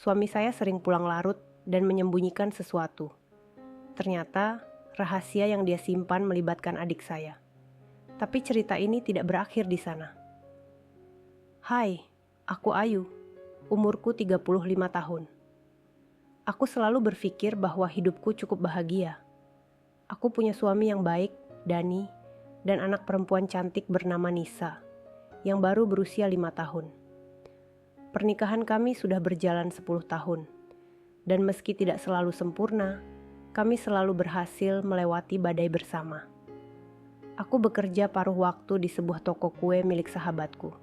Suami saya sering pulang larut dan menyembunyikan sesuatu. Ternyata, rahasia yang dia simpan melibatkan adik saya. Tapi cerita ini tidak berakhir di sana. Hai, aku Ayu. Umurku 35 tahun. Aku selalu berpikir bahwa hidupku cukup bahagia. Aku punya suami yang baik, Dani, dan anak perempuan cantik bernama Nisa, yang baru berusia 5 tahun. Pernikahan kami sudah berjalan 10 tahun, dan meski tidak selalu sempurna, kami selalu berhasil melewati badai bersama. Aku bekerja paruh waktu di sebuah toko kue milik sahabatku,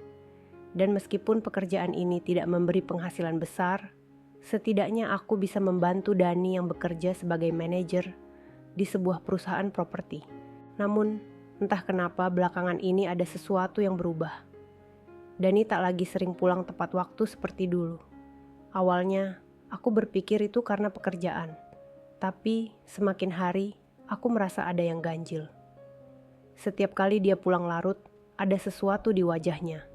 dan meskipun pekerjaan ini tidak memberi penghasilan besar, setidaknya aku bisa membantu Dani yang bekerja sebagai manajer di sebuah perusahaan properti. Namun, entah kenapa belakangan ini ada sesuatu yang berubah. Dani tak lagi sering pulang tepat waktu seperti dulu. Awalnya, aku berpikir itu karena pekerjaan. Tapi, semakin hari, aku merasa ada yang ganjil. Setiap kali dia pulang larut, ada sesuatu di wajahnya.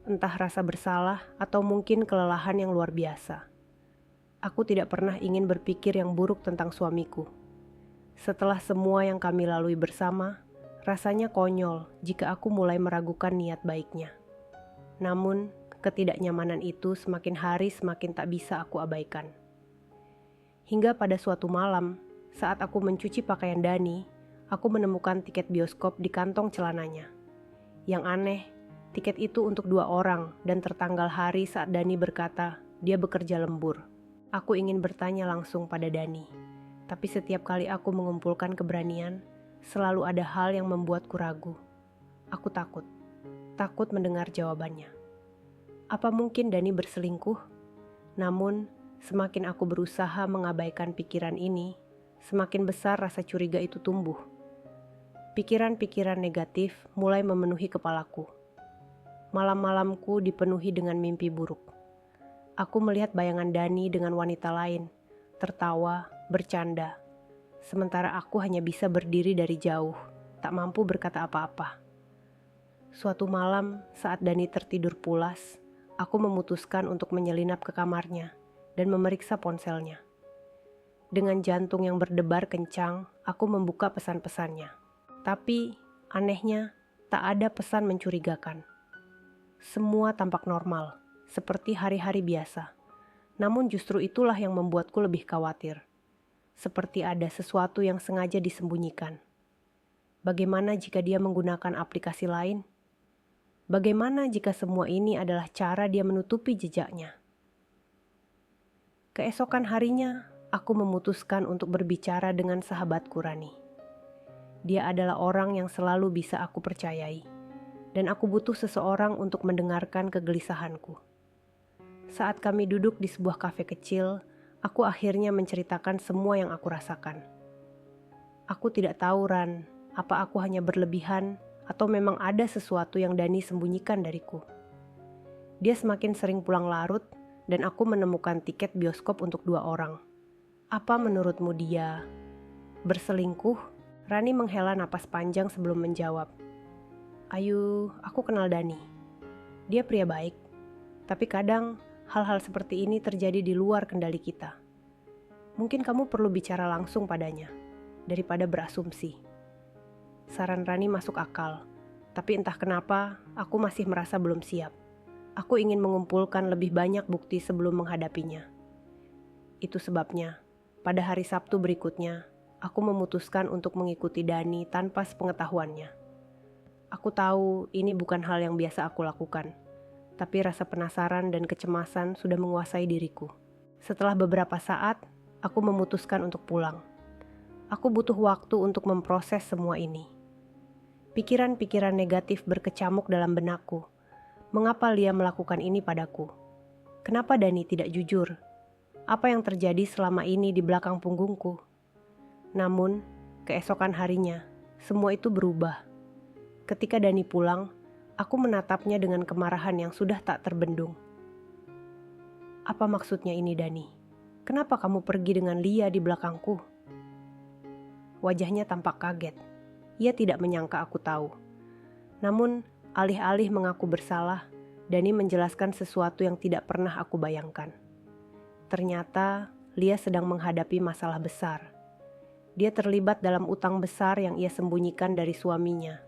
Entah rasa bersalah atau mungkin kelelahan yang luar biasa. Aku tidak pernah ingin berpikir yang buruk tentang suamiku. Setelah semua yang kami lalui bersama, rasanya konyol jika aku mulai meragukan niat baiknya. Namun, ketidaknyamanan itu semakin hari semakin tak bisa aku abaikan. Hingga pada suatu malam, saat aku mencuci pakaian Dani, aku menemukan tiket bioskop di kantong celananya. Yang aneh, tiket itu untuk 2 orang dan tertanggal hari saat Dani berkata dia bekerja lembur. Aku ingin bertanya langsung pada Dani, tapi setiap kali aku mengumpulkan keberanian, selalu ada hal yang membuatku ragu. Aku takut mendengar jawabannya. Apa mungkin Dani berselingkuh? Namun, semakin aku berusaha mengabaikan pikiran ini, semakin besar rasa curiga itu tumbuh. Pikiran-pikiran negatif mulai memenuhi kepalaku. Malam-malamku dipenuhi dengan mimpi buruk. Aku melihat bayangan Dani dengan wanita lain, tertawa, bercanda. Sementara aku hanya bisa berdiri dari jauh, tak mampu berkata apa-apa. Suatu malam, saat Dani tertidur pulas, aku memutuskan untuk menyelinap ke kamarnya dan memeriksa ponselnya. Dengan jantung yang berdebar kencang, aku membuka pesan-pesannya. Tapi, anehnya, tak ada pesan mencurigakan. Semua tampak normal, seperti hari-hari biasa. Namun justru itulah yang membuatku lebih khawatir. Seperti ada sesuatu yang sengaja disembunyikan. Bagaimana jika dia menggunakan aplikasi lain? Bagaimana jika semua ini adalah cara dia menutupi jejaknya? Keesokan harinya, aku memutuskan untuk berbicara dengan sahabatku Rani. Dia adalah orang yang selalu bisa aku percayai, dan aku butuh seseorang untuk mendengarkan kegelisahanku. Saat kami duduk di sebuah kafe kecil, aku akhirnya menceritakan semua yang aku rasakan. Aku tidak tahu, Ran, apa aku hanya berlebihan atau memang ada sesuatu yang Dani sembunyikan dariku. Dia semakin sering pulang larut dan aku menemukan tiket bioskop untuk 2 orang. Apa menurutmu dia berselingkuh? Rani menghela napas panjang sebelum menjawab. Ayu, aku kenal Dani. Dia pria baik, tapi kadang hal-hal seperti ini terjadi di luar kendali kita. Mungkin kamu perlu bicara langsung padanya, daripada berasumsi. Saran Rani masuk akal, tapi entah kenapa aku masih merasa belum siap. Aku ingin mengumpulkan lebih banyak bukti sebelum menghadapinya. Itu sebabnya, pada hari Sabtu berikutnya, aku memutuskan untuk mengikuti Dani tanpa sepengetahuannya. Aku tahu ini bukan hal yang biasa aku lakukan. Tapi rasa penasaran dan kecemasan sudah menguasai diriku. Setelah beberapa saat, aku memutuskan untuk pulang. Aku butuh waktu untuk memproses semua ini. Pikiran-pikiran negatif berkecamuk dalam benakku. Mengapa Lia melakukan ini padaku? Kenapa Dani tidak jujur? Apa yang terjadi selama ini di belakang punggungku? Namun, keesokan harinya, semua itu berubah. Ketika Dani pulang, aku menatapnya dengan kemarahan yang sudah tak terbendung. Apa maksudnya ini, Dani? Kenapa kamu pergi dengan Lia di belakangku? Wajahnya tampak kaget. Ia tidak menyangka aku tahu. Namun, alih-alih mengaku bersalah, Dani menjelaskan sesuatu yang tidak pernah aku bayangkan. Ternyata Lia sedang menghadapi masalah besar. Dia terlibat dalam utang besar yang ia sembunyikan dari suaminya,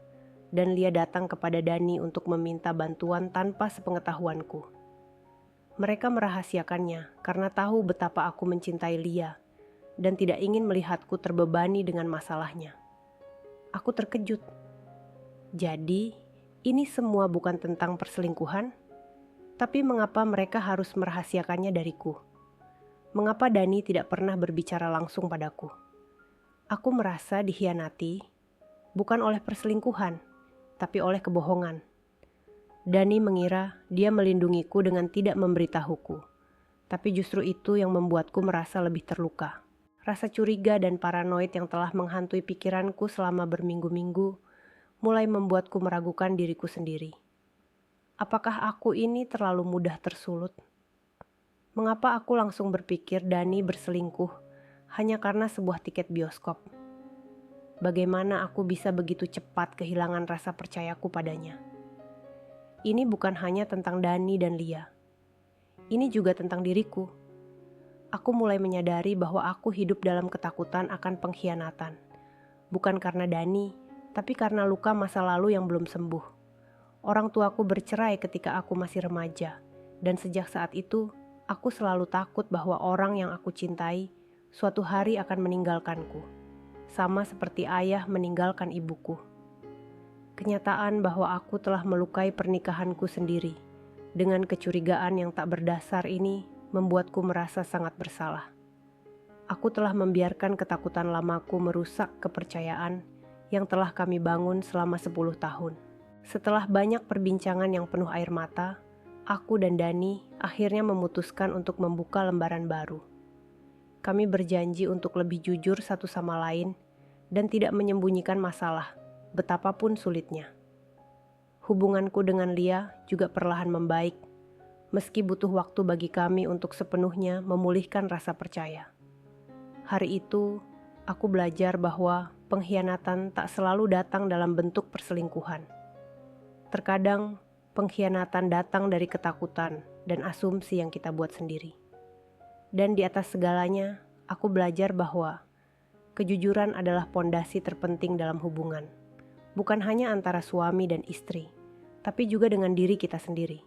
dan Lia datang kepada Dani untuk meminta bantuan tanpa sepengetahuanku. Mereka merahasiakannya karena tahu betapa aku mencintai Lia dan tidak ingin melihatku terbebani dengan masalahnya. Aku terkejut. Jadi, ini semua bukan tentang perselingkuhan? Tapi mengapa mereka harus merahasiakannya dariku? Mengapa Dani tidak pernah berbicara langsung padaku? Aku merasa dikhianati, bukan oleh perselingkuhan, tapi oleh kebohongan. Dani mengira dia melindungiku dengan tidak memberitahuku, tapi justru itu yang membuatku merasa lebih terluka. Rasa curiga dan paranoid yang telah menghantui pikiranku selama berminggu-minggu mulai membuatku meragukan diriku sendiri. Apakah aku ini terlalu mudah tersulut? Mengapa aku langsung berpikir Dani berselingkuh hanya karena sebuah tiket bioskop? Bagaimana aku bisa begitu cepat kehilangan rasa percayaku padanya? Ini bukan hanya tentang Dani dan Lia. Ini juga tentang diriku. Aku mulai menyadari bahwa aku hidup dalam ketakutan akan pengkhianatan. Bukan karena Dani, tapi karena luka masa lalu yang belum sembuh. Orang tuaku bercerai ketika aku masih remaja, dan sejak saat itu, aku selalu takut bahwa orang yang aku cintai suatu hari akan meninggalkanku, sama seperti ayah meninggalkan ibuku. Kenyataan bahwa aku telah melukai pernikahanku sendiri dengan kecurigaan yang tak berdasar ini membuatku merasa sangat bersalah. Aku telah membiarkan ketakutan lamaku merusak kepercayaan yang telah kami bangun selama 10 tahun. Setelah banyak perbincangan yang penuh air mata, aku dan Dani akhirnya memutuskan untuk membuka lembaran baru. Kami berjanji untuk lebih jujur satu sama lain dan tidak menyembunyikan masalah, betapapun sulitnya. Hubunganku dengan Lia juga perlahan membaik, meski butuh waktu bagi kami untuk sepenuhnya memulihkan rasa percaya. Hari itu, aku belajar bahwa pengkhianatan tak selalu datang dalam bentuk perselingkuhan. Terkadang, pengkhianatan datang dari ketakutan dan asumsi yang kita buat sendiri. Dan di atas segalanya, aku belajar bahwa kejujuran adalah pondasi terpenting dalam hubungan. Bukan hanya antara suami dan istri, tapi juga dengan diri kita sendiri.